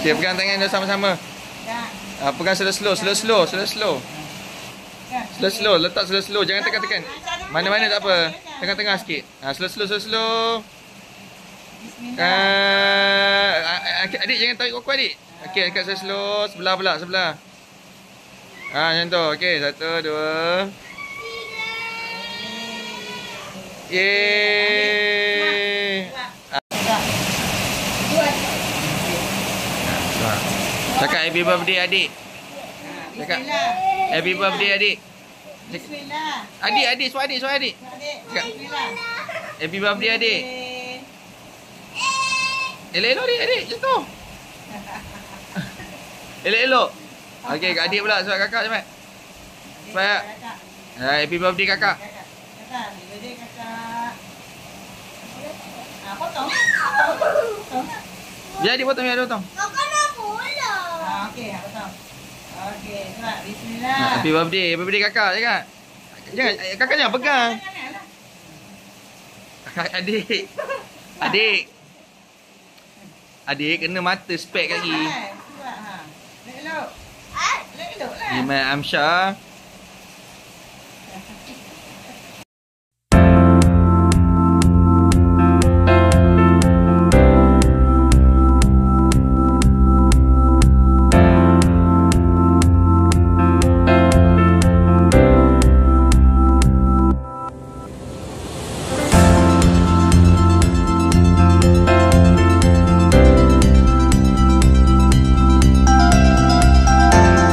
Okay, pegang tangan dia sama-sama. Pegang slow-slow. Slow-slow, letak slow-slow. Jangan tekan-tekan. Mana-mana tak apa. Tengah-tengah sikit. Slow-slow. Adik jangan tarik kuku adik. Okey, dekat slow. Sebelah pula, sebelah. Macam tu. Okey, 1, 2. Yeay. Cakap happy birthday adik. Cakap happy birthday adik. Adik, suara adik. Cakap happy birthday adik. Elok-elok adik, macam tu. Elok-elok. Okey, kat adik pula suara kakak cepat. Cepat. Happy birthday kakak. Happy birthday kakak. Potong. Biar dia potong, Kakak dah mula. Okey, potong. Okey, cepat. Bismillah. Happy birthday kakak cakap. Kakak jangan pegang. Adik kena mata spek kaki. Elok. Elok lah. Iman Amsyar.